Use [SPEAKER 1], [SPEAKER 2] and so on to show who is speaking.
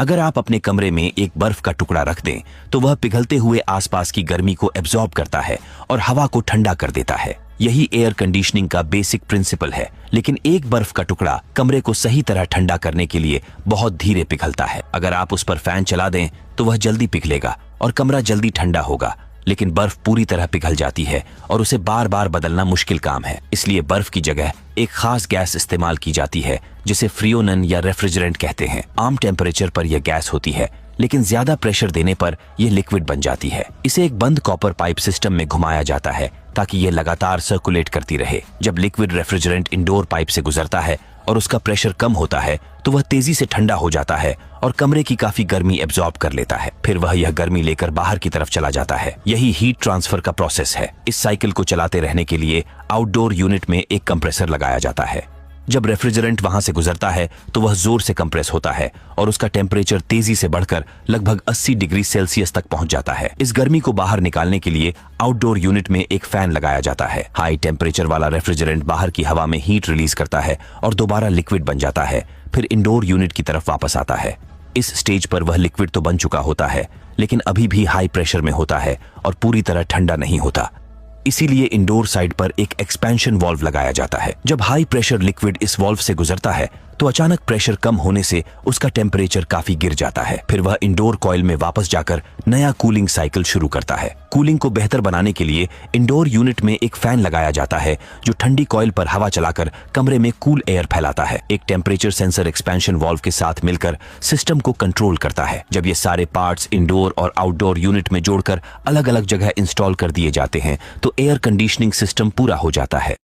[SPEAKER 1] अगर आप अपने कमरे में एक बर्फ का टुकड़ा रख दें तो वह पिघलते हुए आसपास की गर्मी को एब्जॉर्ब करता है और हवा को ठंडा कर देता है। यही एयर कंडीशनिंग का बेसिक प्रिंसिपल है। लेकिन एक बर्फ का टुकड़ा कमरे को सही तरह ठंडा करने के लिए बहुत धीरे पिघलता है। अगर आप उस पर फैन चला दें तो वह जल्दी पिघलेगा और कमरा जल्दी ठंडा होगा, लेकिन बर्फ पूरी तरह पिघल जाती है और उसे बार बार बदलना मुश्किल काम है। इसलिए बर्फ की जगह एक खास गैस इस्तेमाल की जाती है जिसे फ्रियोनन या रेफ्रिजरेंट कहते हैं। आम टेम्परेचर पर यह गैस होती है, लेकिन ज्यादा प्रेशर देने पर यह लिक्विड बन जाती है। इसे एक बंद कॉपर पाइप सिस्टम में घुमाया जाता है ताकि यह लगातार सर्कुलेट करती रहे। जब लिक्विड रेफ्रिजरेंट इंडोर पाइप से गुजरता है और उसका प्रेशर कम होता है तो वह तेजी से ठंडा हो जाता है और कमरे की काफी गर्मी एब्जॉर्ब कर लेता है। फिर वह यह गर्मी लेकर बाहर की तरफ चला जाता है। यही हीट ट्रांसफर का प्रोसेस है। इस साइकिल को चलाते रहने के लिए आउटडोर यूनिट में एक कंप्रेसर लगाया जाता है। जब रेफ्रिजरेंट वहां से गुजरता है तो वह जोर से कंप्रेस होता है और उसका टेम्परेचर तेजी से बढ़कर लगभग 80 डिग्री सेल्सियस तक पहुंच जाता है। इस गर्मी को बाहर निकालने के लिए आउटडोर यूनिट में एक फैन लगाया जाता है। हाई टेम्परेचर वाला रेफ्रिजरेंट बाहर की हवा में हीट रिलीज करता है और दोबारा लिक्विड बन जाता है, फिर इंडोर यूनिट की तरफ वापस आता है। इस स्टेज पर वह लिक्विड तो बन चुका होता है, लेकिन अभी भी हाई प्रेशर में होता है और पूरी तरह ठंडा नहीं होता। इसीलिए इंडोर साइड पर एक एक्सपेंशन वाल्व लगाया जाता है। जब हाई प्रेशर लिक्विड इस वाल्व से गुजरता है तो अचानक प्रेशर कम होने से उसका टेम्परेचर काफी गिर जाता है। फिर वह इंडोर कॉइल में वापस जाकर नया कूलिंग साइकिल शुरू करता है। कूलिंग को बेहतर बनाने के लिए इंडोर यूनिट में एक फैन लगाया जाता है जो ठंडी कॉइल पर हवा चलाकर कमरे में कूल एयर फैलाता है। एक टेम्परेचर सेंसर एक्सपेंशन वाल्व के साथ मिलकर सिस्टम को कंट्रोल करता है। जब ये सारे पार्ट्स इंडोर और आउटडोर यूनिट में जोड़कर अलग अलग जगह इंस्टॉल कर दिए जाते हैं तो एयर कंडीशनिंग सिस्टम पूरा हो जाता है।